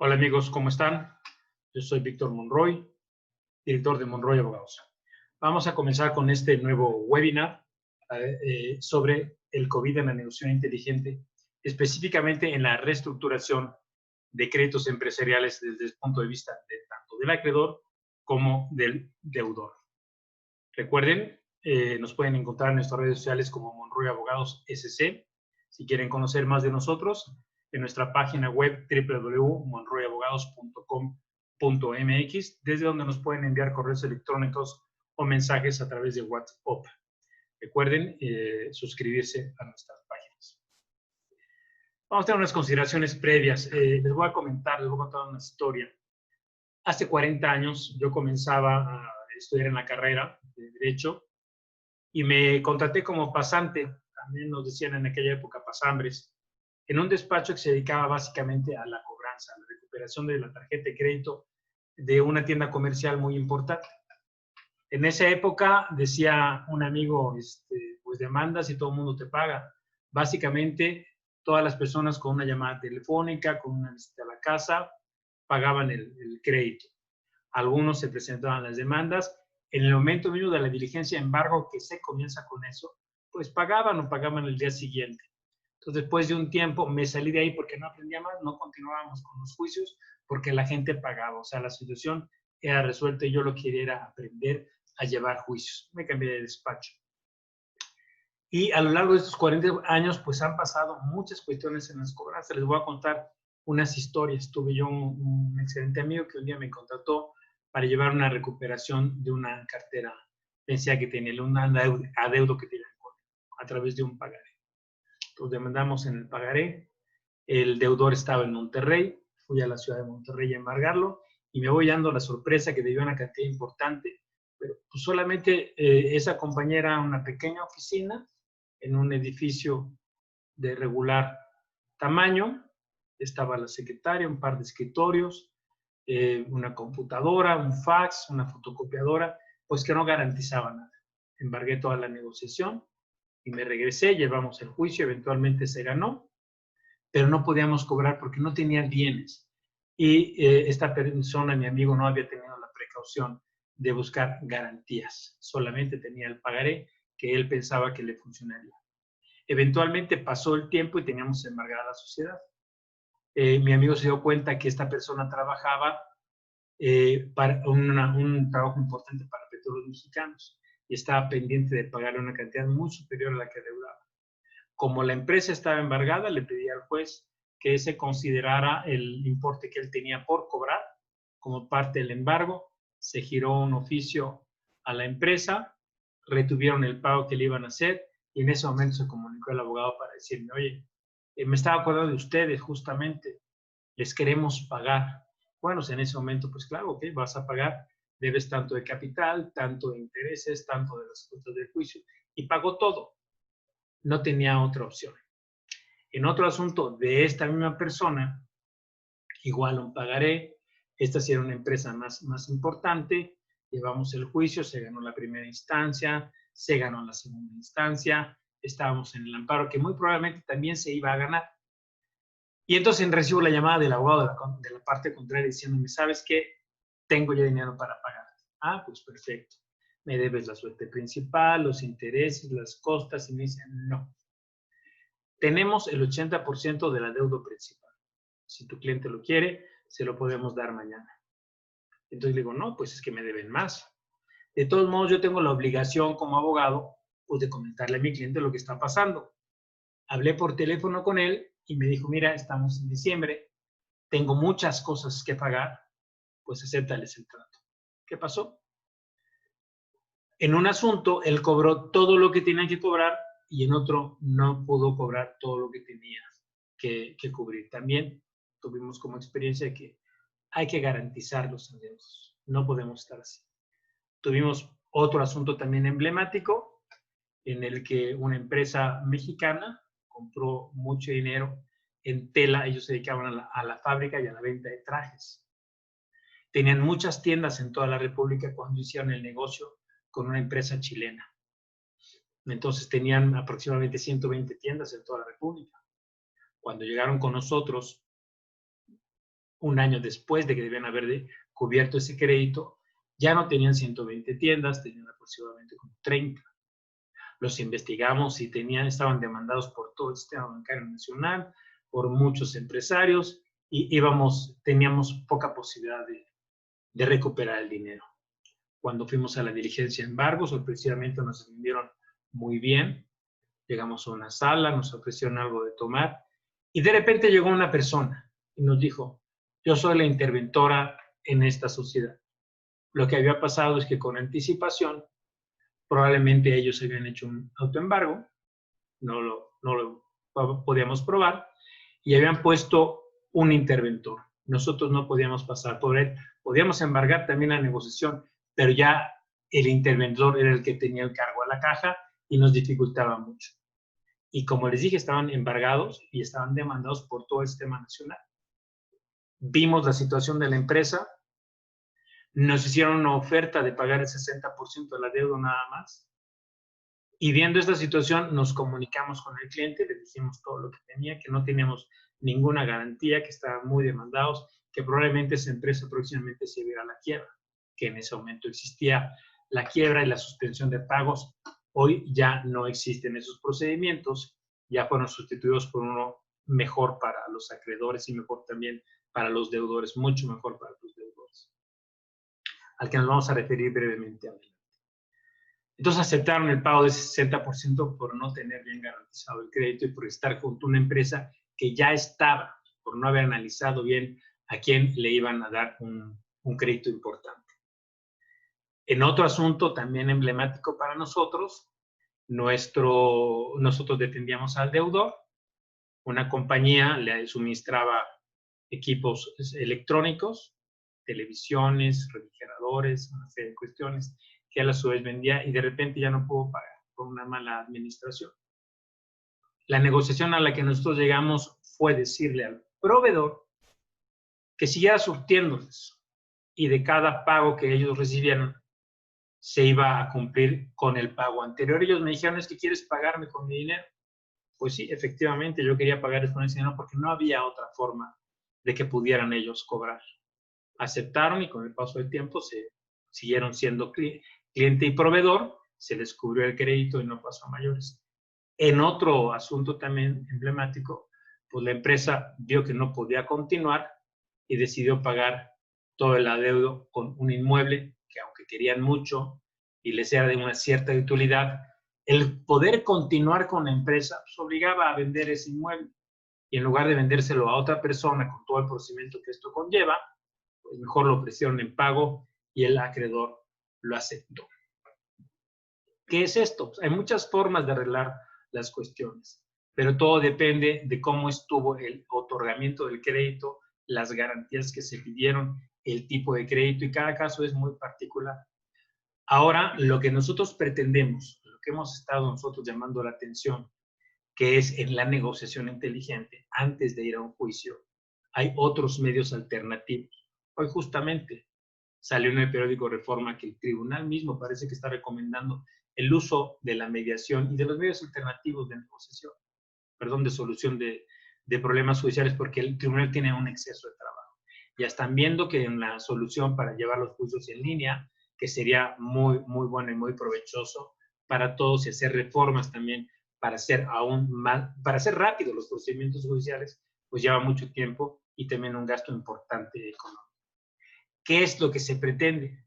Hola amigos, ¿cómo están? Yo soy Víctor Monroy, director de Monroy Abogados. Vamos a comenzar con este nuevo webinar sobre el COVID en la negociación inteligente, específicamente en la reestructuración de créditos empresariales desde el punto de vista de tanto del acreedor como del deudor. Recuerden, nos pueden encontrar en nuestras redes sociales como Monroy Abogados SC. Si quieren conocer más de nosotros, en nuestra página web www.monroyabogados.com.mx, desde donde nos pueden enviar correos electrónicos o mensajes a través de WhatsApp. Recuerden suscribirse a nuestras páginas. Vamos a tener unas consideraciones previas. Les voy a contar una historia. Hace 40 años yo comenzaba a estudiar en la carrera de Derecho y me contraté como pasante, también nos decían en aquella época pasambres, en un despacho que se dedicaba básicamente a la cobranza, a la recuperación de la tarjeta de crédito de una tienda comercial muy importante. En esa época, decía un amigo, pues demandas y todo el mundo te paga. Básicamente, todas las personas con una llamada telefónica, con una visita a la casa, pagaban el crédito. Algunos se presentaban las demandas. En el momento mismo de la diligencia de embargo, que se comienza con eso, pues pagaban o pagaban el día siguiente. Entonces, después de un tiempo, me salí de ahí porque no aprendía más, no continuábamos con los juicios porque la gente pagaba. O sea, la situación era resuelta y yo lo que quería era aprender a llevar juicios. Me cambié de despacho. Y a lo largo de estos 40 años, pues han pasado muchas cuestiones en las cobranzas. Les voy a contar unas historias. Tuve yo un excelente amigo que un día me contrató para llevar una recuperación de una cartera. Pensé que tenía un adeudo que tenía a través de un pagaré. Entonces demandamos en el pagaré. El deudor estaba en Monterrey. Fui a la ciudad de Monterrey a embargarlo y me voy dando la sorpresa que debió una cantidad importante. Pero pues solamente esa compañía era una pequeña oficina en un edificio de regular tamaño. Estaba la secretaria, un par de escritorios, una computadora, un fax, una fotocopiadora, pues que no garantizaba nada. Embargué toda la negociación y me regresé, llevamos el juicio, eventualmente se ganó, pero no podíamos cobrar porque no tenía bienes. Y esta persona, mi amigo, no había tenido la precaución de buscar garantías, solamente tenía el pagaré que él pensaba que le funcionaría. Eventualmente pasó el tiempo y teníamos embargada la sociedad. Mi amigo se dio cuenta que esta persona trabajaba para un trabajo importante para Petróleos Mexicanos y estaba pendiente de pagarle una cantidad muy superior a la que deudaba. Como la empresa estaba embargada, le pedí al juez que se considerara el importe que él tenía por cobrar como parte del embargo. Se giró un oficio a la empresa, retuvieron el pago que le iban a hacer y en ese momento se comunicó el abogado para decirme, oye, me estaba acordando de ustedes justamente, les queremos pagar. Bueno, en ese momento, pues claro, ok, vas a pagar, debes tanto de capital, tanto de intereses, tanto de las costas del juicio, y pagó todo. No tenía otra opción. En otro asunto de esta misma persona, igual un pagaré, esta sí era una empresa más importante, llevamos el juicio, se ganó la primera instancia, se ganó la segunda instancia, estábamos en el amparo, que muy probablemente también se iba a ganar. Y entonces recibo la llamada del abogado de la parte contraria diciéndome, ¿sabes qué? Tengo ya dinero para pagar. Ah, pues perfecto. Me debes la suerte principal, los intereses, las costas, y me dicen, no. Tenemos el 80% del adeudo principal. Si tu cliente lo quiere, se lo podemos dar mañana. Entonces le digo, no, pues es que me deben más. De todos modos, yo tengo la obligación como abogado, pues de comentarle a mi cliente lo que está pasando. Hablé por teléfono con él y me dijo, mira, estamos en diciembre, tengo muchas cosas que pagar, pues acéptales el trato. ¿Qué pasó? En un asunto, él cobró todo lo que tenía que cobrar y en otro no pudo cobrar todo lo que tenía que cubrir. También tuvimos como experiencia que hay que garantizar los adeudos. No podemos estar así. Tuvimos otro asunto también emblemático en el que una empresa mexicana compró mucho dinero en tela. Ellos se dedicaban a la fábrica y a la venta de trajes. Tenían muchas tiendas en toda la República cuando hicieron el negocio con una empresa chilena. Entonces tenían aproximadamente 120 tiendas en toda la República. Cuando llegaron con nosotros un año después de que debían haber cubierto ese crédito, ya no tenían 120 tiendas, tenían aproximadamente como 30. Los investigamos y estaban demandados por todo el sistema bancario nacional, por muchos empresarios, y teníamos poca posibilidad de recuperar el dinero. Cuando fuimos a la diligencia de embargo, sorpresivamente nos atendieron muy bien. Llegamos a una sala, nos ofrecieron algo de tomar, y de repente llegó una persona y nos dijo: yo soy la interventora en esta sociedad. Lo que había pasado es que con anticipación, probablemente ellos habían hecho un autoembargo, no lo podíamos probar, y habían puesto un interventor. Nosotros no podíamos pasar por él. Podíamos embargar también la negociación, pero ya el interventor era el que tenía el cargo a la caja y nos dificultaba mucho. Y como les dije, estaban embargados y estaban demandados por todo el sistema nacional. Vimos la situación de la empresa, nos hicieron una oferta de pagar el 60% de la deuda nada más. Y viendo esta situación, nos comunicamos con el cliente, le dijimos todo lo que tenía, que no teníamos ninguna garantía, que estaban muy demandados, que probablemente esa empresa próximamente se iba a la quiebra, que en ese momento existía la quiebra y la suspensión de pagos. Hoy ya no existen esos procedimientos, ya fueron sustituidos por uno mejor para los acreedores y mejor también para los deudores, mucho mejor para los deudores, al que nos vamos a referir brevemente ahora. Entonces aceptaron el pago de ese 60% por no tener bien garantizado el crédito y por estar junto a una empresa que ya estaba, por no haber analizado bien a quién le iban a dar un crédito importante. En otro asunto también emblemático para nosotros, nosotros defendíamos al deudor. Una compañía le suministraba equipos electrónicos, televisiones, refrigeradores, una serie de cuestiones que él a su vez vendía, y de repente ya no pudo pagar por una mala administración. La negociación a la que nosotros llegamos fue decirle al proveedor que siguiera surtiéndoles, y de cada pago que ellos recibieran se iba a cumplir con el pago anterior. Ellos me dijeron: es que quieres pagarme con mi dinero. Pues sí, efectivamente, yo quería pagarles con ese dinero porque no había otra forma de que pudieran ellos cobrar. Aceptaron, y con el paso del tiempo se siguieron siendo cliente y proveedor, se les cubrió el crédito y no pasó a mayores. En otro asunto también emblemático, pues la empresa vio que no podía continuar y decidió pagar todo el adeudo con un inmueble que, aunque querían mucho y les era de una cierta utilidad, el poder continuar con la empresa pues obligaba a vender ese inmueble, y en lugar de vendérselo a otra persona con todo el procedimiento que esto conlleva, pues mejor lo ofrecieron en pago y el acreedor lo aceptó. ¿Qué es esto? Pues hay muchas formas de arreglar las cuestiones, pero todo depende de cómo estuvo el otorgamiento del crédito, las garantías que se pidieron, el tipo de crédito, y cada caso es muy particular. Ahora, lo que nosotros pretendemos, lo que hemos estado nosotros llamando la atención, que es en la negociación inteligente, antes de ir a un juicio, hay otros medios alternativos. Hoy justamente salió en el periódico Reforma que el tribunal mismo parece que está recomendando el uso de la mediación y de los medios alternativos de negociación, de solución de problemas judiciales, porque el tribunal tiene un exceso de trabajo. Ya están viendo que en la solución para llevar los juicios en línea, que sería muy, muy bueno y muy provechoso para todos, y hacer reformas también para hacer rápido los procedimientos judiciales, pues lleva mucho tiempo y también un gasto importante económico. ¿Qué es lo que se pretende?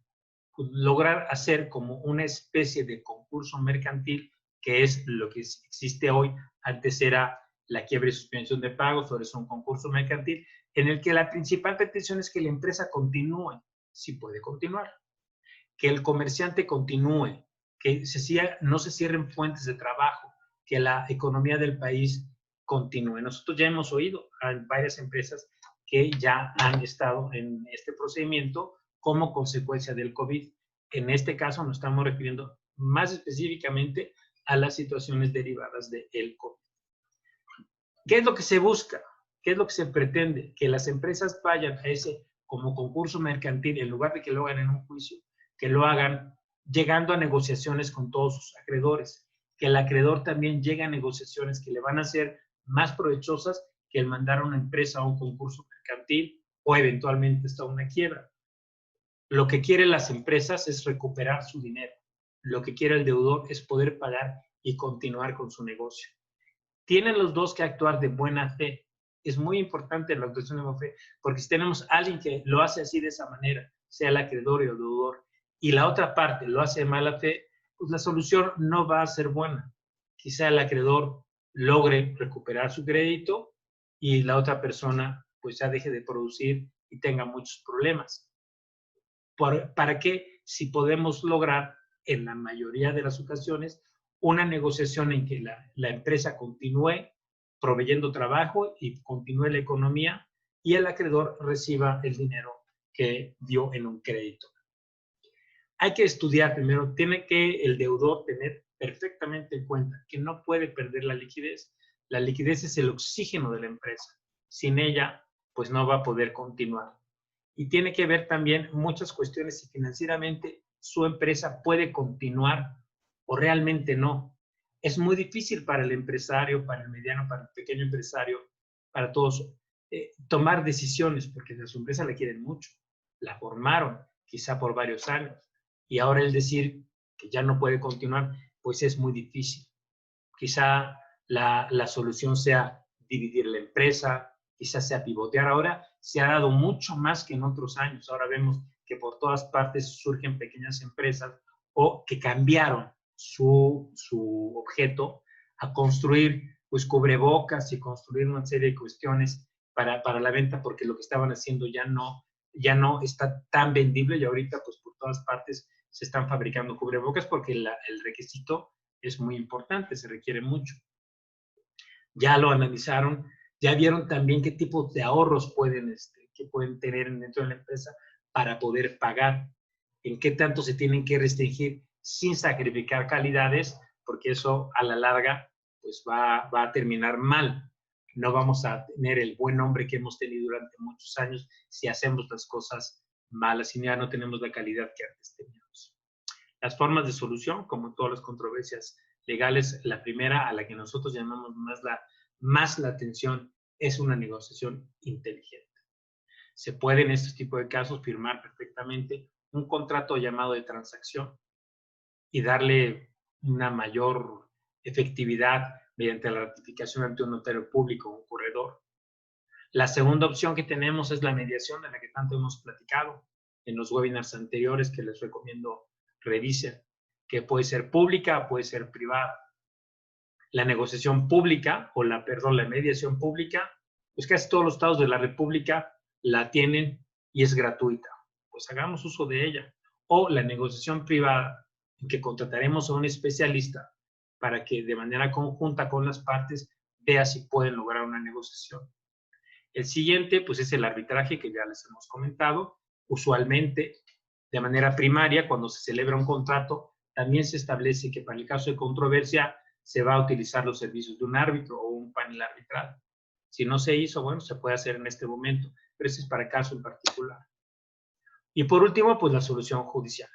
Pues lograr hacer como una especie de concurso mercantil, que es lo que existe hoy. Antes era la quiebra y suspensión de pagos, ahora es un concurso mercantil, en el que la principal pretensión es que la empresa continúe, si puede continuar, que el comerciante continúe, que no se cierren fuentes de trabajo, que la economía del país continúe. Nosotros ya hemos oído a varias empresas que ya han estado en este procedimiento como consecuencia del COVID. En este caso nos estamos refiriendo más específicamente a las situaciones derivadas del COVID. ¿Qué es lo que se busca? ¿Qué es lo que se pretende? Que las empresas vayan a ese como concurso mercantil, en lugar de que lo hagan en un juicio, que lo hagan llegando a negociaciones con todos sus acreedores, que el acreedor también llegue a negociaciones que le van a ser más provechosas que el mandar a una empresa a un concurso mercantil o eventualmente hasta una quiebra. Lo que quieren las empresas es recuperar su dinero. Lo que quiere el deudor es poder pagar y continuar con su negocio. Tienen los dos que actuar de buena fe. Es muy importante la actuación de buena fe, porque si tenemos a alguien que lo hace así de esa manera, sea el acreedor y el deudor, y la otra parte lo hace de mala fe, pues la solución no va a ser buena. Quizá el acreedor logre recuperar su crédito y la otra persona pues ya deje de producir y tenga muchos problemas. ¿Para qué? Si podemos lograr en la mayoría de las ocasiones una negociación en que la empresa continúe proveyendo trabajo y continúe la economía y el acreedor reciba el dinero que dio en un crédito. Hay que estudiar primero, tiene que el deudor tener perfectamente en cuenta que no puede perder la liquidez. La liquidez es el oxígeno de la empresa. Sin ella, pues no va a poder continuar. Y tiene que ver también muchas cuestiones si financieramente su empresa puede continuar o realmente no. Es muy difícil para el empresario, para el mediano, para el pequeño empresario, para todos, tomar decisiones porque a su empresa la quieren mucho. La formaron quizá por varios años y ahora el decir que ya no puede continuar, pues es muy difícil. Quizá la solución sea dividir la empresa, quizás sea pivotear. Ahora se ha dado mucho más que en otros años. Ahora vemos que por todas partes surgen pequeñas empresas o que cambiaron su objeto a construir pues cubrebocas y construir una serie de cuestiones para la venta porque lo que estaban haciendo ya no está tan vendible y ahorita pues por todas partes se están fabricando cubrebocas porque el requisito es muy importante, se requiere mucho. Ya lo analizaron, ya vieron también qué tipo de ahorros que pueden tener dentro de la empresa para poder pagar, en qué tanto se tienen que restringir sin sacrificar calidades, porque eso a la larga pues va a terminar mal. No vamos a tener el buen nombre que hemos tenido durante muchos años si hacemos las cosas malas y ya no tenemos la calidad que antes teníamos. Las formas de solución, como todas las controversias legales, la primera a la que nosotros llamamos más la atención es una negociación inteligente. Se puede en estos tipos de casos firmar perfectamente un contrato llamado de transacción y darle una mayor efectividad mediante la ratificación ante un notario público o un corredor. La segunda opción que tenemos es la mediación de la que tanto hemos platicado en los webinars anteriores que les recomiendo revisen, que puede ser pública, puede ser privada. La negociación pública o la mediación pública, pues casi todos los estados de la República la tienen y es gratuita. Pues hagamos uso de ella. O la negociación privada, en que contrataremos a un especialista para que de manera conjunta con las partes vea si pueden lograr una negociación. El siguiente, pues es el arbitraje que ya les hemos comentado. Usualmente, de manera primaria, cuando se celebra un contrato, también se establece que para el caso de controversia se va a utilizar los servicios de un árbitro o un panel arbitral. Si no se hizo, bueno, se puede hacer en este momento, pero ese es para el caso en particular. Y por último, pues la solución judicial,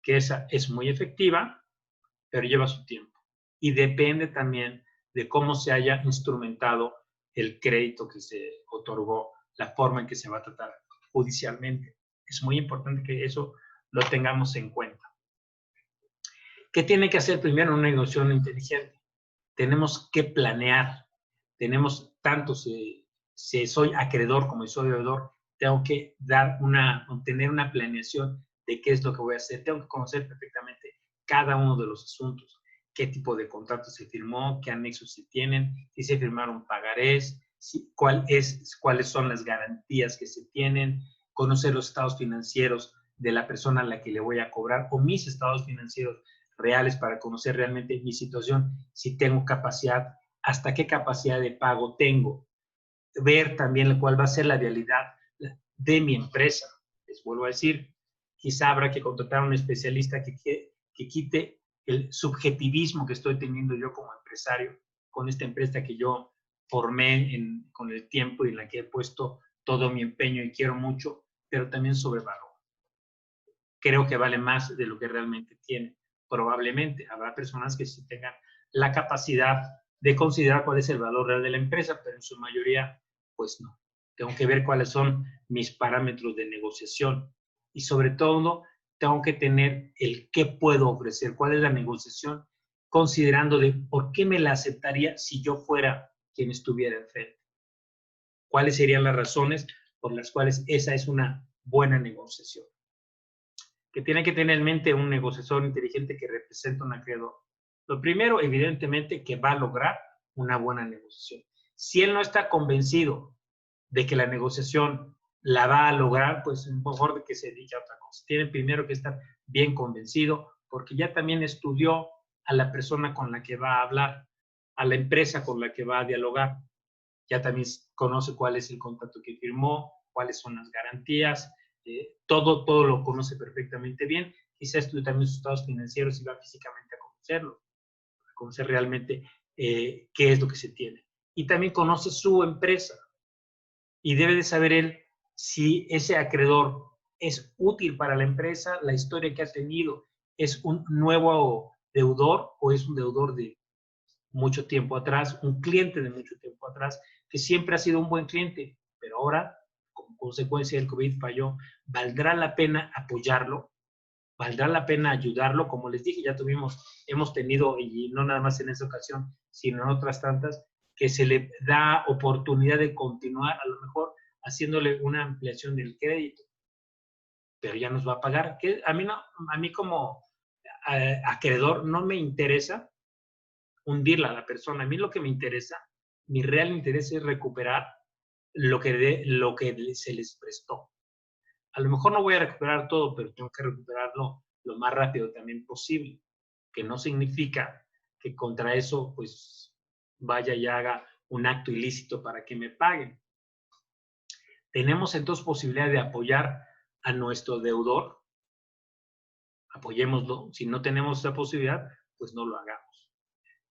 que esa es muy efectiva, pero lleva su tiempo. Y depende también de cómo se haya instrumentado el crédito que se otorgó, la forma en que se va a tratar judicialmente. Es muy importante que eso lo tengamos en cuenta. ¿Qué tiene que hacer primero una negociación inteligente? Tenemos que planear. Tenemos tanto, si soy acreedor como si soy deudor, tengo que tener una planeación de qué es lo que voy a hacer. Tengo que conocer perfectamente cada uno de los asuntos, qué tipo de contrato se firmó, qué anexos se tienen, si se firmaron pagarés, cuáles son las garantías que se tienen, conocer los estados financieros de la persona a la que le voy a cobrar o mis estados financieros reales para conocer realmente mi situación, si tengo capacidad, hasta qué capacidad de pago tengo, ver también cuál va a ser la vialidad de mi empresa. Les vuelvo a decir, quizá habrá que contratar a un especialista que quite el subjetivismo que estoy teniendo yo como empresario con esta empresa que yo formé con el tiempo y en la que he puesto todo mi empeño y quiero mucho, pero también sobrevaloro. Creo que vale más de lo que realmente tiene. Probablemente habrá personas que sí tengan la capacidad de considerar cuál es el valor real de la empresa, pero en su mayoría, pues no. Tengo que ver cuáles son mis parámetros de negociación y sobre todo tengo que tener el qué puedo ofrecer, cuál es la negociación, considerando de por qué me la aceptaría si yo fuera quien estuviera enfrente. ¿Cuáles serían las razones por las cuales esa es una buena negociación? Que tiene que tener en mente un negociador inteligente que representa un acreedor. Lo primero, evidentemente, que va a lograr una buena negociación. Si él no está convencido de que la negociación la va a lograr, pues mejor de que se dedique a otra cosa. Tiene primero que estar bien convencido, porque ya también estudió a la persona con la que va a hablar, a la empresa con la que va a dialogar. Ya también conoce cuál es el contrato que firmó, cuáles son las garantías, todo lo conoce perfectamente bien. Quizá estudió también sus estados financieros y va físicamente a conocerlo, a conocer realmente qué es lo que se tiene. Y también conoce su empresa y debe de saber él si ese acreedor es útil para la empresa, la historia que ha tenido, es un nuevo deudor o es un deudor de mucho tiempo atrás, un cliente de mucho tiempo atrás, que siempre ha sido un buen cliente, pero ahora, como consecuencia del COVID, falló. ¿Valdrá la pena apoyarlo? ¿Valdrá la pena ayudarlo? Como les dije, hemos tenido, y no nada más en esta ocasión, sino en otras tantas, que se le da oportunidad de continuar, a lo mejor haciéndole una ampliación del crédito, pero ya nos va a pagar. Que a mí como acreedor no me interesa hundirla a la persona. A mí lo que me interesa, mi real interés es recuperar lo que se les prestó. A lo mejor no voy a recuperar todo, pero tengo que recuperarlo lo más rápido también posible, que no significa que contra eso pues vaya y haga un acto ilícito para que me paguen. Tenemos entonces posibilidad de apoyar a nuestro deudor, apoyémoslo. Si no tenemos esa posibilidad, pues no lo hagamos.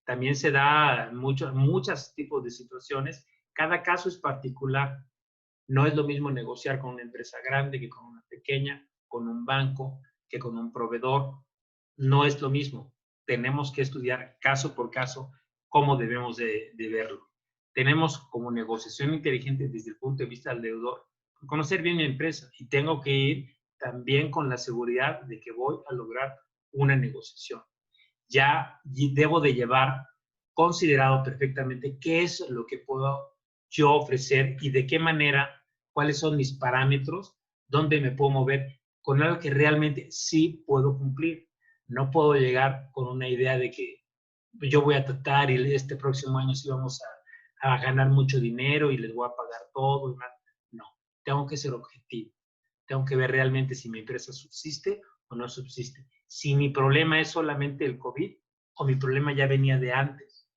También se da muchos tipos de situaciones. Cada caso es particular. No es lo mismo negociar con una empresa grande que con una pequeña, con un banco, que con un proveedor. No es lo mismo. Tenemos que estudiar caso por caso cómo debemos de verlo. Tenemos como negociación inteligente desde el punto de vista del deudor, conocer bien mi empresa y tengo que ir también con la seguridad de que voy a lograr una negociación. Ya debo de llevar considerado perfectamente qué es lo que puedo yo ofrecer y de qué manera, cuáles son mis parámetros, dónde me puedo mover con algo que realmente sí puedo cumplir. No puedo llegar con una idea de que yo voy a tratar y este próximo año sí vamos a ganar mucho dinero y les voy a pagar todo y más. No, tengo que ser objetivo. Tengo que ver realmente si mi empresa subsiste o no subsiste. Si mi problema es solamente el COVID o mi problema ya venía de antes.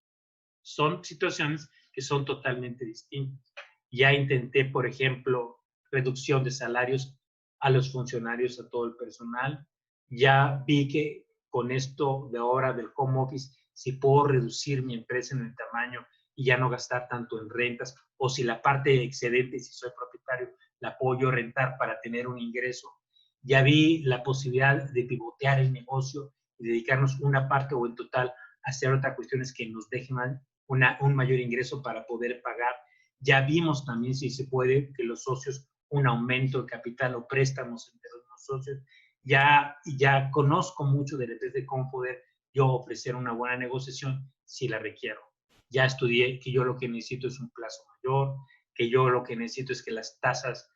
Son situaciones que son totalmente distintas. Ya intenté, por ejemplo, reducción de salarios a los funcionarios, a todo el personal. Ya vi que con esto de ahora del home office, si puedo reducir mi empresa en el tamaño y ya no gastar tanto en rentas, o si la parte excedente, si soy propietario, la puedo yo rentar para tener un ingreso. Ya vi la posibilidad de pivotear el negocio y dedicarnos una parte o en total a hacer otras cuestiones que nos dejen un mayor ingreso para poder pagar. Ya vimos también si se puede que los socios, un aumento de capital o préstamos entre los socios. Ya conozco mucho de repente cómo poder yo ofrecer una buena negociación si la requiero. Ya estudié que yo lo que necesito es un plazo mayor, que yo lo que necesito es que las tasas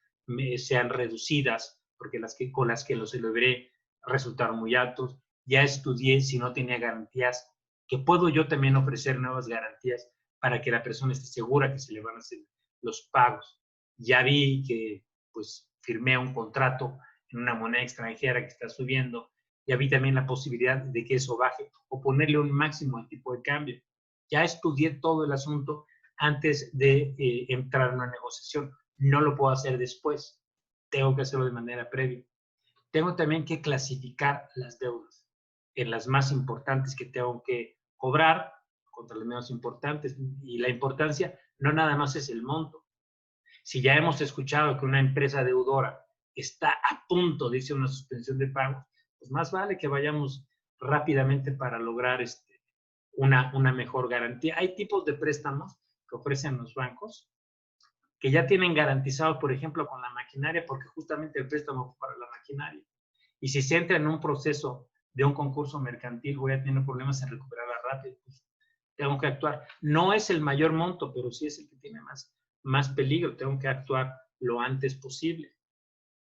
sean reducidas, porque con las que los celebré resultaron muy altos. Ya estudié si no tenía garantías, que puedo yo también ofrecer nuevas garantías para que la persona esté segura que se le van a hacer los pagos. Ya vi que pues firmé un contrato en una moneda extranjera que está subiendo. Ya vi también la posibilidad de que eso baje o ponerle un máximo al tipo de cambio. Ya estudié todo el asunto antes de entrar en una negociación. No lo puedo hacer después. Tengo que hacerlo de manera previa. Tengo también que clasificar las deudas en las más importantes que tengo que cobrar contra las menos importantes. Y la importancia no nada más es el monto. Si ya hemos escuchado que una empresa deudora está a punto de irse a una suspensión de pagos, pues más vale que vayamos rápidamente para lograr una mejor garantía. Hay tipos de préstamos que ofrecen los bancos que ya tienen garantizado, por ejemplo, con la maquinaria, porque justamente el préstamo fue para la maquinaria. Y si se entra en un proceso de un concurso mercantil, voy a tener problemas en recuperarla rápido. Pues, tengo que actuar. No es el mayor monto, pero sí es el que tiene más peligro. Tengo que actuar lo antes posible.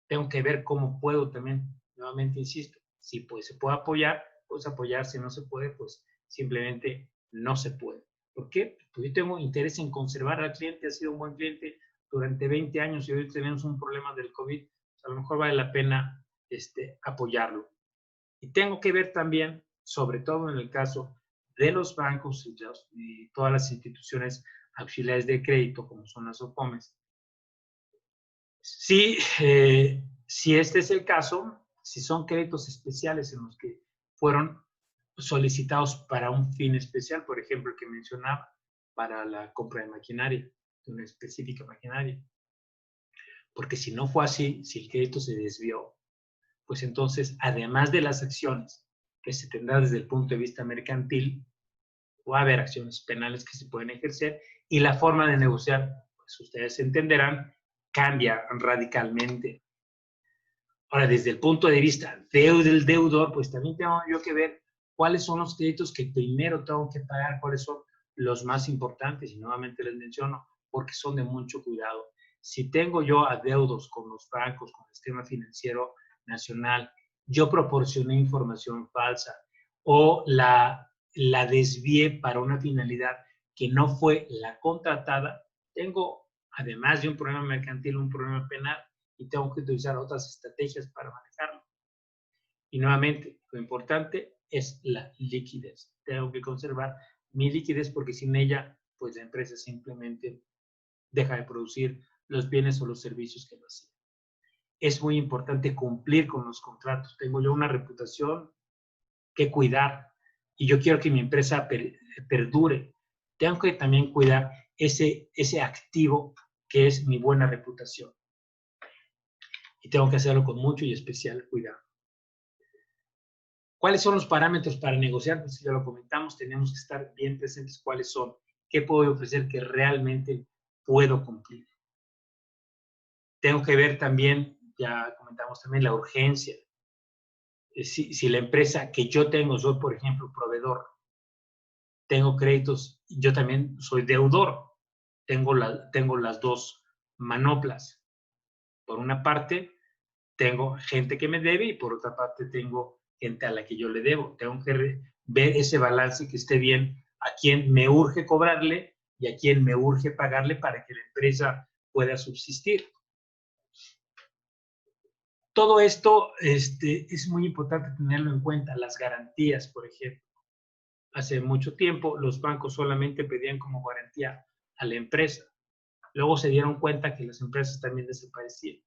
Tengo que ver cómo puedo también, nuevamente insisto, si pues, se puede apoyar, pues apoyar, si no se puede, pues simplemente no se puede. ¿Por qué? Pues yo tengo interés en conservar al cliente, ha sido un buen cliente durante 20 años y hoy tenemos un problema del COVID, pues a lo mejor vale la pena apoyarlo. Y tengo que ver también, sobre todo en el caso de los bancos y todas las instituciones auxiliares de crédito, como son las OCOMES, si este es el caso, si son créditos especiales en los que fueron solicitados para un fin especial, por ejemplo, el que mencionaba, para la compra de maquinaria, de una específica maquinaria. Porque si no fue así, si el crédito se desvió, pues entonces, además de las acciones que se tendrá desde el punto de vista mercantil, va a haber acciones penales que se pueden ejercer y la forma de negociar, pues ustedes entenderán, cambia radicalmente. Ahora, desde el punto de vista del deudor, pues también tengo yo que ver cuáles son los créditos que primero tengo que pagar, cuáles son los más importantes, y nuevamente les menciono, porque son de mucho cuidado. Si tengo yo adeudos con los bancos, con el sistema financiero nacional, yo proporcioné información falsa o la desvié para una finalidad que no fue la contratada, tengo, además de un problema mercantil, un problema penal, y tengo que utilizar otras estrategias para manejarlo. Y nuevamente, lo importante es la liquidez. Tengo que conservar mi liquidez porque sin ella, pues la empresa simplemente deja de producir los bienes o los servicios que lo hacía. Es muy importante cumplir con los contratos. Tengo yo una reputación que cuidar y yo quiero que mi empresa perdure. Tengo que también cuidar ese activo que es mi buena reputación. Y tengo que hacerlo con mucho y especial cuidado. ¿Cuáles son los parámetros para negociar? Pues ya lo comentamos, tenemos que estar bien presentes cuáles son, qué puedo ofrecer que realmente puedo cumplir. Tengo que ver también, ya comentamos también, la urgencia. Si la empresa que yo tengo, soy por ejemplo proveedor, tengo créditos, yo también soy deudor, tengo las dos manoplas. Por una parte, tengo gente que me debe y por otra parte tengo gente a la que yo le debo. Tengo que ver ese balance que esté bien a quien me urge cobrarle y a quien me urge pagarle para que la empresa pueda subsistir. Todo esto es muy importante tenerlo en cuenta. Las garantías, por ejemplo. Hace mucho tiempo los bancos solamente pedían como garantía a la empresa. Luego se dieron cuenta que las empresas también desaparecían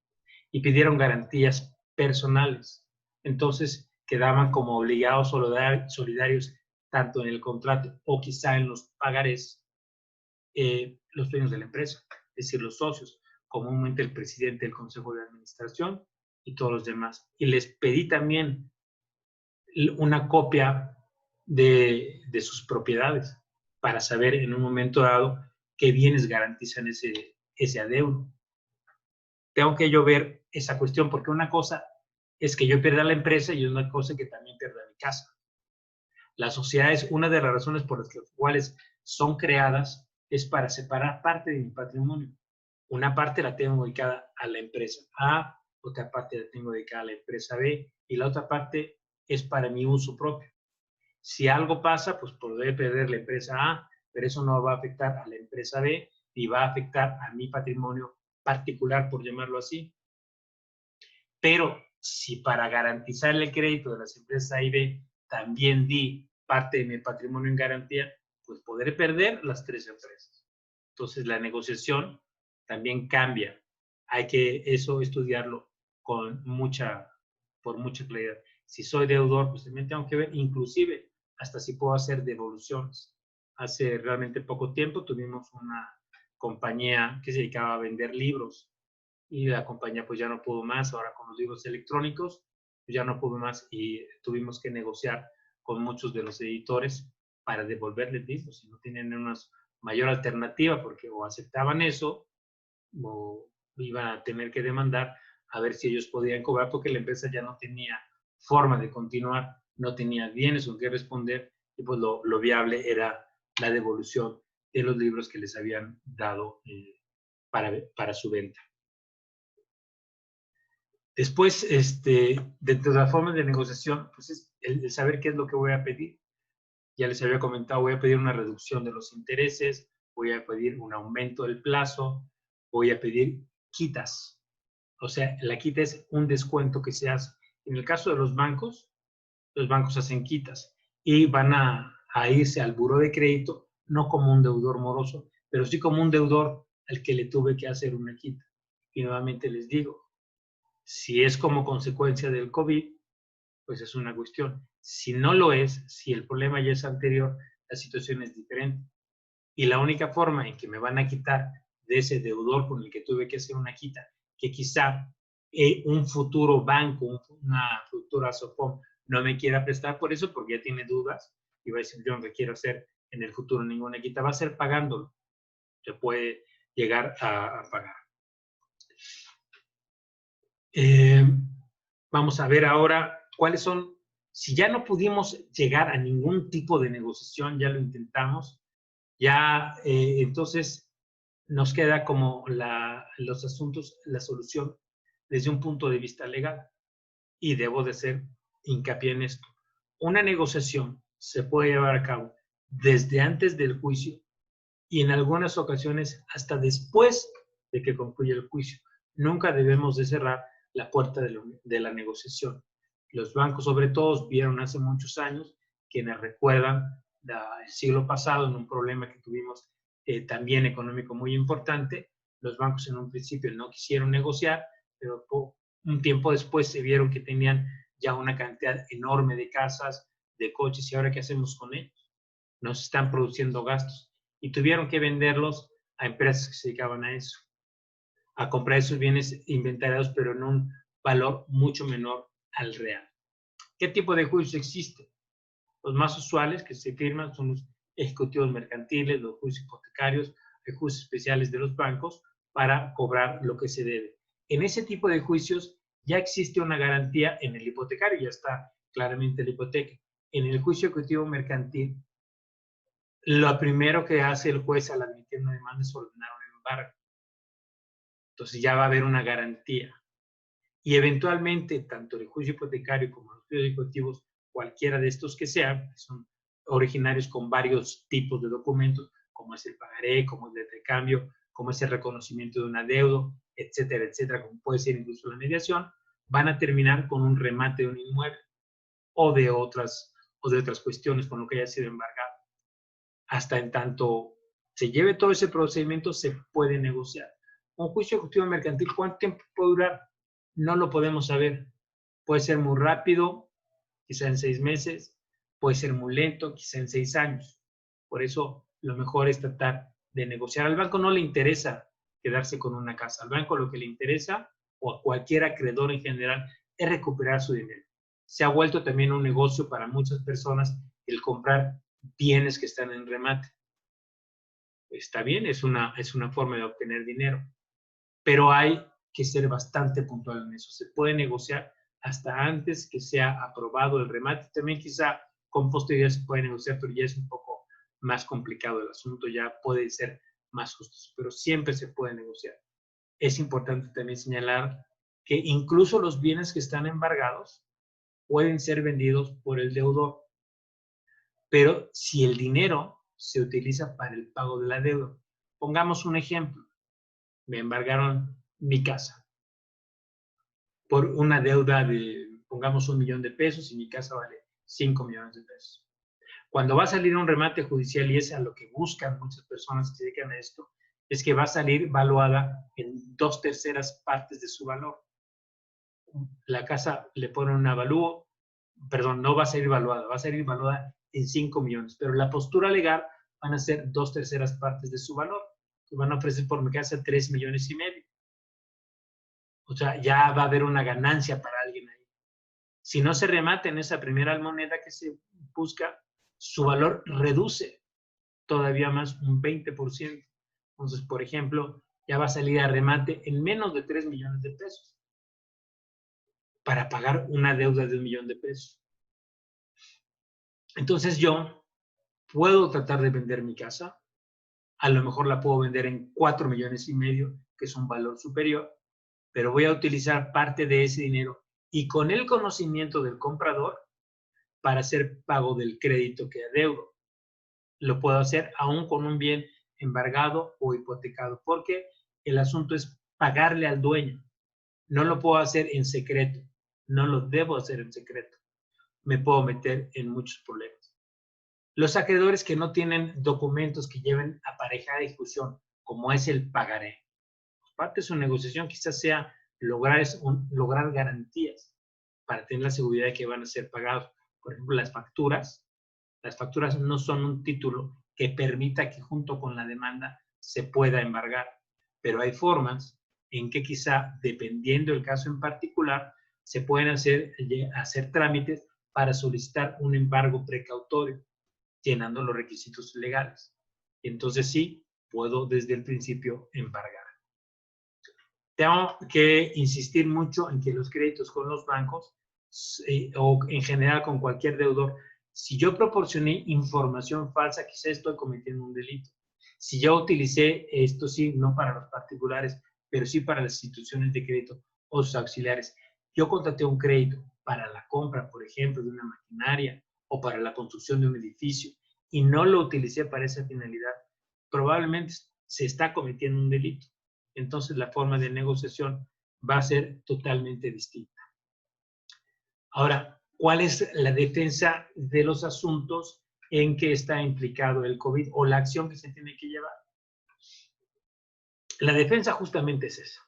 y pidieron garantías personales. Entonces quedaban como obligados solidarios tanto en el contrato o quizá en los pagarés los dueños de la empresa, es decir, los socios, comúnmente el presidente del consejo de administración y todos los demás. Y les pedí también una copia de sus propiedades para saber en un momento dado qué bienes garantizan ese adeudo. Tengo que yo ver esa cuestión, porque una cosa es que yo pierda la empresa y una cosa que también pierda mi casa. La sociedad es una de las razones por las cuales son creadas, es para separar parte de mi patrimonio. Una parte la tengo dedicada a la empresa A, otra parte la tengo dedicada a la empresa B y la otra parte es para mi uso propio. Si algo pasa, pues podré perder la empresa A, pero eso no va a afectar a la empresa B ni va a afectar a mi patrimonio particular, por llamarlo así. Pero si para garantizar el crédito de las empresas A y B también di parte de mi patrimonio en garantía, pues podré perder las tres empresas. Entonces la negociación también cambia. Hay que eso estudiarlo por mucha claridad. Si soy deudor, pues también tengo que ver, inclusive, hasta si puedo hacer devoluciones. Hace realmente poco tiempo tuvimos una compañía que se dedicaba a vender libros y la compañía pues ya no pudo más, ahora con los libros electrónicos pues ya no pudo más y tuvimos que negociar con muchos de los editores para devolverles libros y no tienen una mayor alternativa porque o aceptaban eso o iban a tener que demandar a ver si ellos podían cobrar, porque la empresa ya no tenía forma de continuar, no tenía bienes con qué responder, y pues lo viable era la devolución de los libros que les habían dado para su venta. Después, dentro de las formas de negociación, pues es el saber qué es lo que voy a pedir. Ya les había comentado, voy a pedir una reducción de los intereses, voy a pedir un aumento del plazo, voy a pedir quitas. O sea, la quita es un descuento que se hace. En el caso de los bancos hacen quitas y van a irse al buró de crédito, no como un deudor moroso, pero sí como un deudor al que le tuve que hacer una quita. Y nuevamente les digo, si es como consecuencia del COVID, pues es una cuestión. Si no lo es, si el problema ya es anterior, la situación es diferente. Y la única forma en que me van a quitar de ese deudor con el que tuve que hacer una quita, que quizá un futuro banco, una futura SOFOM no me quiera prestar por eso, porque ya tiene dudas y va a decir, yo no quiero hacer en el futuro ninguna quita, va a ser pagándolo. Se puede llegar a pagar. Vamos a ver ahora cuáles son, si ya no pudimos llegar a ningún tipo de negociación, ya lo intentamos, ya entonces nos queda como los asuntos, la solución desde un punto de vista legal. Y debo de hacer hincapié en esto. Una negociación se puede llevar a cabo desde antes del juicio y en algunas ocasiones hasta después de que concluya el juicio. Nunca debemos de cerrar la puerta de la negociación. Los bancos, sobre todo, vieron hace muchos años, quienes recuerdan el siglo pasado en un problema que tuvimos también económico muy importante. Los bancos en un principio no quisieron negociar, pero un tiempo después se vieron que tenían ya una cantidad enorme de casas, de coches, y ahora ¿qué hacemos con ellos? Nos están produciendo gastos y tuvieron que venderlos a empresas que se dedicaban a eso, a comprar esos bienes inventariados, pero en un valor mucho menor al real. ¿Qué tipo de juicios existen? Los más usuales que se firman son los ejecutivos mercantiles, los juicios hipotecarios, los juicios especiales de los bancos para cobrar lo que se debe. En ese tipo de juicios ya existe una garantía en el hipotecario, ya está claramente la hipoteca. En el juicio ejecutivo mercantil, lo primero que hace el juez al admitir una demanda es ordenar un embargo. Entonces ya va a haber una garantía. Y eventualmente, tanto el juicio hipotecario como los juicios ejecutivos, cualquiera de estos que sean, que son originarios con varios tipos de documentos, como es el pagaré, como es el recambio, como es el reconocimiento de un adeudo, etcétera, etcétera, como puede ser incluso la mediación, van a terminar con un remate de un inmueble o de otras cuestiones con lo que haya sido embargado. Hasta en tanto se lleve todo ese procedimiento, se puede negociar. Un juicio ejecutivo mercantil, ¿cuánto tiempo puede durar? No lo podemos saber. Puede ser muy rápido, quizá en 6 meses, puede ser muy lento, quizá en 6 años. Por eso lo mejor es tratar de negociar. Al banco no le interesa quedarse con una casa. Al banco lo que le interesa, o a cualquier acreedor en general, es recuperar su dinero. Se ha vuelto también un negocio para muchas personas el comprar bienes que están en remate. Está bien, es una forma de obtener dinero, pero hay que ser bastante puntual en eso. Se puede negociar hasta antes que sea aprobado el remate. También quizá con posterioridad se puede negociar, pero ya es un poco más complicado el asunto, ya puede ser más justo, pero siempre se puede negociar. Es importante también señalar que incluso los bienes que están embargados pueden ser vendidos por el deudor, pero si el dinero se utiliza para el pago de la deuda. Pongamos un ejemplo. Me embargaron mi casa por una deuda de, pongamos, 1 millón de pesos y mi casa vale 5 millones de pesos. Cuando va a salir un remate judicial, y es a lo que buscan muchas personas que se dedican a esto, es que va a salir valuada en 2/3 partes de su valor. La casa le ponen un avalúo, perdón, no va a salir valuada, va a salir valuada en 5 millones, pero la postura legal van a ser 2/3 partes de su valor. Van a ofrecer por mi casa 3,5 millones. O sea, ya va a haber una ganancia para alguien ahí. Si no se remata en esa primera moneda que se busca, su valor reduce todavía más un 20%. Entonces, por ejemplo, ya va a salir a remate en menos de 3 millones de pesos para pagar una deuda de 1 millón de pesos. Entonces yo puedo tratar de vender mi casa, a lo mejor la puedo vender en 4 millones y medio, que es un valor superior, pero voy a utilizar parte de ese dinero y con el conocimiento del comprador para hacer pago del crédito que adeudo. Lo puedo hacer aún con un bien embargado o hipotecado, porque el asunto es pagarle al dueño. No lo puedo hacer en secreto, no lo debo hacer en secreto. Me puedo meter en muchos problemas. Los acreedores que no tienen documentos que lleven aparejada discusión, como es el pagaré. Parte de su negociación quizás sea lograr garantías para tener la seguridad de que van a ser pagados. Por ejemplo, las facturas no son un título que permita que junto con la demanda se pueda embargar, pero hay formas en que quizá, dependiendo del caso en particular, se pueden hacer trámites para solicitar un embargo precautorio, llenando los requisitos legales. Entonces sí, puedo desde el principio embargar. Tengo que insistir mucho en que los créditos con los bancos o en general con cualquier deudor, si yo proporcioné información falsa, quizá estoy cometiendo un delito. Si yo utilicé esto, sí, no para los particulares, pero sí para las instituciones de crédito o sus auxiliares. Yo contraté un crédito para la compra, por ejemplo, de una maquinaria o para la construcción de un edificio y no lo utilicé para esa finalidad, probablemente se está cometiendo un delito. Entonces la forma de negociación va a ser totalmente distinta. Ahora, ¿cuál es la defensa de los asuntos en que está implicado el COVID o la acción que se tiene que llevar? La defensa justamente es esa.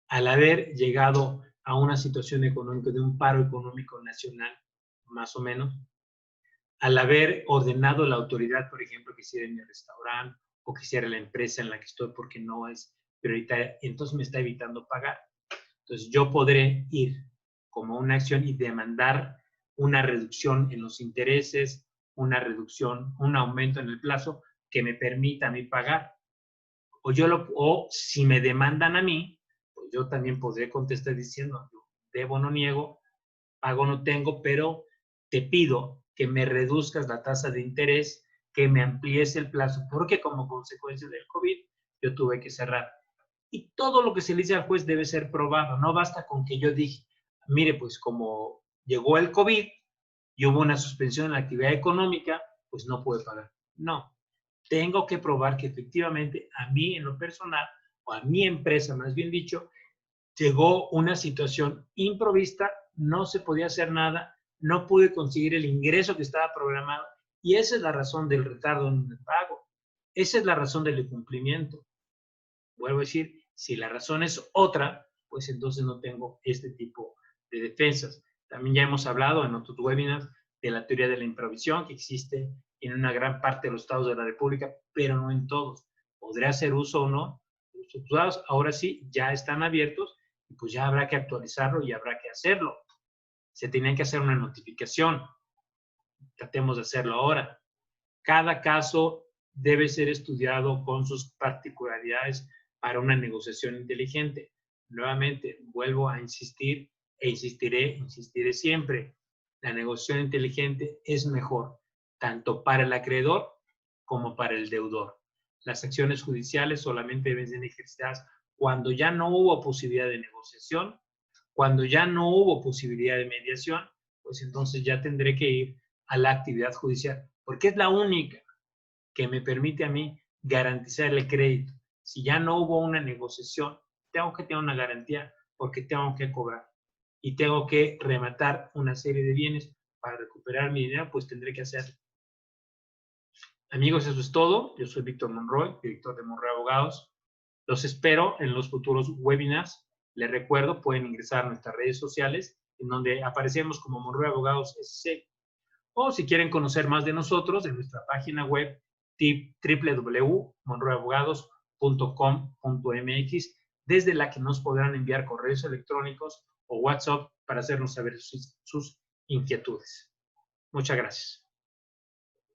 Al haber llegado a una situación económica de un paro económico nacional, más o menos, al haber ordenado la autoridad, por ejemplo, que cierre mi restaurante o que cierre la empresa en la que estoy porque no es prioritaria, entonces me está evitando pagar. Entonces yo podré ir como una acción y demandar una reducción en los intereses, una reducción, un aumento en el plazo que me permita a mí pagar. O si me demandan a mí, pues yo también podré contestar diciendo, yo debo no niego, pago no tengo, pero te pido que me reduzcas la tasa de interés, que me amplíes el plazo, porque como consecuencia del COVID yo tuve que cerrar. Y todo lo que se le dice al juez debe ser probado. No basta con que yo dije, mire, pues como llegó el COVID y hubo una suspensión en la actividad económica, pues no puede pagar. No, tengo que probar que efectivamente a mí en lo personal, o a mi empresa más bien dicho, llegó una situación improvista, no se podía hacer nada, no pude conseguir el ingreso que estaba programado y esa es la razón del retardo en el pago. Esa es la razón del incumplimiento. Vuelvo a decir, si la razón es otra, pues entonces no tengo este tipo de defensas. También ya hemos hablado en otros webinars de la teoría de la improvisión que existe en una gran parte de los estados de la República, pero no en todos. ¿Podrá hacer uso o no? Los juzgados ahora sí ya están abiertos y pues ya habrá que actualizarlo y habrá que hacerlo. Se tenía que hacer una notificación. Tratemos de hacerlo ahora. Cada caso debe ser estudiado con sus particularidades para una negociación inteligente. Nuevamente, vuelvo a insistir e insistiré siempre. La negociación inteligente es mejor, tanto para el acreedor como para el deudor. Las acciones judiciales solamente deben ser ejercitadas cuando ya no hubo posibilidad de negociación, cuando ya no hubo posibilidad de mediación, pues entonces ya tendré que ir a la actividad judicial, porque es la única que me permite a mí garantizar el crédito. Si ya no hubo una negociación, tengo que tener una garantía porque tengo que cobrar y tengo que rematar una serie de bienes para recuperar mi dinero, pues tendré que hacerlo. Amigos, eso es todo. Yo soy Víctor Monroy, director de Monroy Abogados. Los espero en los futuros webinars. Les recuerdo, pueden ingresar a nuestras redes sociales, en donde aparecemos como Monroy Abogados SC. O si quieren conocer más de nosotros, en nuestra página web www.monroyabogados.com.mx, desde la que nos podrán enviar correos electrónicos o WhatsApp para hacernos saber sus inquietudes. Muchas gracias.